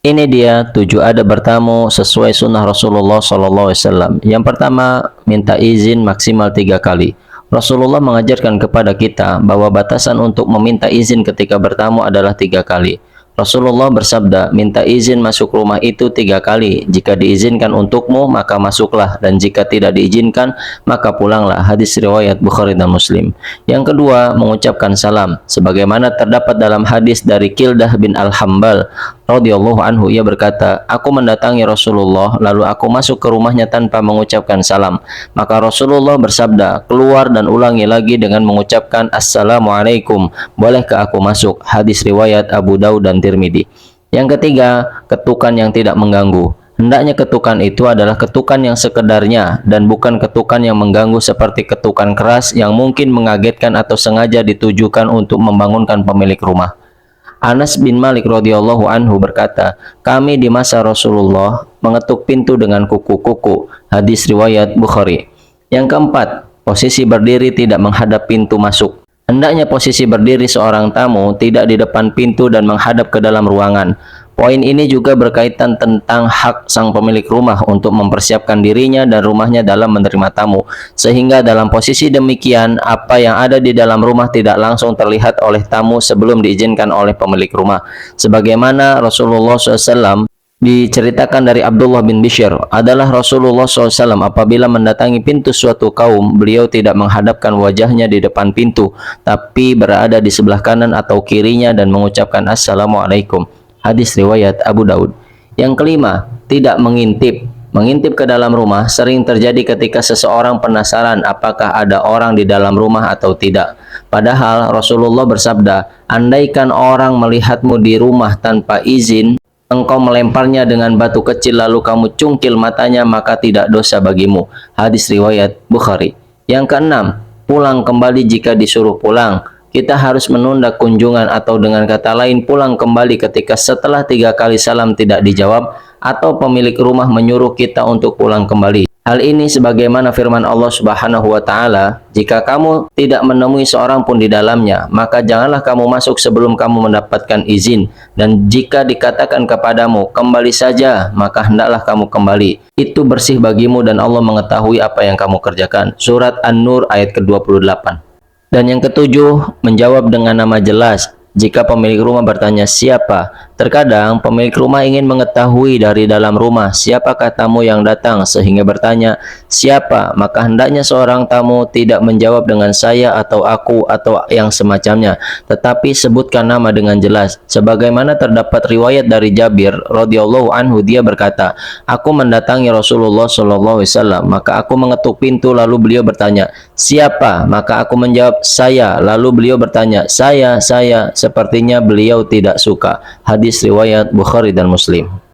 Ini dia 7 adab bertamu sesuai sunnah Rasulullah SAW. Yang pertama, minta izin maksimal 3 kali. Rasulullah mengajarkan kepada kita bahwa batasan untuk meminta izin ketika bertamu adalah 3 kali. Rasulullah bersabda, minta izin masuk rumah itu 3 kali. Jika diizinkan untukmu, maka masuklah. Dan jika tidak diizinkan, maka pulanglah. Hadis riwayat Bukhari dan Muslim. Yang kedua, mengucapkan salam. Sebagaimana terdapat dalam hadis dari Kildah bin Al-Hambal radhiyallahu anhu, ia berkata, aku mendatangi Rasulullah, lalu aku masuk ke rumahnya tanpa mengucapkan salam. Maka Rasulullah bersabda, keluar dan ulangi lagi dengan mengucapkan Assalamualaikum. Bolehkah aku masuk? Hadis riwayat Abu Daud dan Tirmidzi. Yang ketiga, ketukan yang tidak mengganggu. Hendaknya ketukan itu adalah ketukan yang sekedarnya dan bukan ketukan yang mengganggu seperti ketukan keras yang mungkin mengagetkan atau sengaja ditujukan untuk membangunkan pemilik rumah. Anas bin Malik radhiyallahu anhu berkata, kami di masa Rasulullah mengetuk pintu dengan kuku-kuku. Hadis riwayat Bukhari. Yang keempat, posisi berdiri tidak menghadap pintu masuk. Hendaknya posisi berdiri seorang tamu tidak di depan pintu dan menghadap ke dalam ruangan. Poin ini juga berkaitan tentang hak sang pemilik rumah untuk mempersiapkan dirinya dan rumahnya dalam menerima tamu. Sehingga dalam posisi demikian, apa yang ada di dalam rumah tidak langsung terlihat oleh tamu sebelum diizinkan oleh pemilik rumah. Sebagaimana Rasulullah SAW diceritakan dari Abdullah bin Bishr, adalah Rasulullah SAW apabila mendatangi pintu suatu kaum, beliau tidak menghadapkan wajahnya di depan pintu, tapi berada di sebelah kanan atau kirinya dan mengucapkan Assalamualaikum. Hadis riwayat Abu Daud. Yang kelima, tidak mengintip. Mengintip ke dalam rumah sering terjadi ketika seseorang penasaran apakah ada orang di dalam rumah atau tidak. Padahal Rasulullah bersabda, andaikan orang melihatmu di rumah tanpa izin, engkau melemparnya dengan batu kecil lalu kamu cungkil matanya, maka tidak dosa bagimu. Hadis riwayat Bukhari. Yang keenam, pulang kembali jika disuruh pulang. Kita harus menunda kunjungan atau dengan kata lain pulang kembali ketika setelah 3 kali salam tidak dijawab atau pemilik rumah menyuruh kita untuk pulang kembali. Hal ini sebagaimana firman Allah Subhanahu wa taala, jika kamu tidak menemui seorang pun di dalamnya, maka janganlah kamu masuk sebelum kamu mendapatkan izin. Dan jika dikatakan kepadamu, kembali saja, maka hendaklah kamu kembali. Itu bersih bagimu dan Allah mengetahui apa yang kamu kerjakan. Surat An-Nur ayat ke-28. Dan yang ketujuh, menjawab dengan nama jelas. Jika pemilik rumah bertanya siapa, terkadang pemilik rumah ingin mengetahui dari dalam rumah siapakah tamu yang datang sehingga bertanya siapa, maka hendaknya seorang tamu tidak menjawab dengan saya atau aku atau yang semacamnya, tetapi sebutkan nama dengan jelas. Sebagaimana terdapat riwayat dari Jabir radhiyallahu anhu, dia berkata, aku mendatangi Rasulullah SAW, maka aku mengetuk pintu lalu beliau bertanya siapa, maka aku menjawab saya, lalu beliau bertanya saya. Sepertinya beliau tidak suka. Hadis riwayat Bukhari dan Muslim.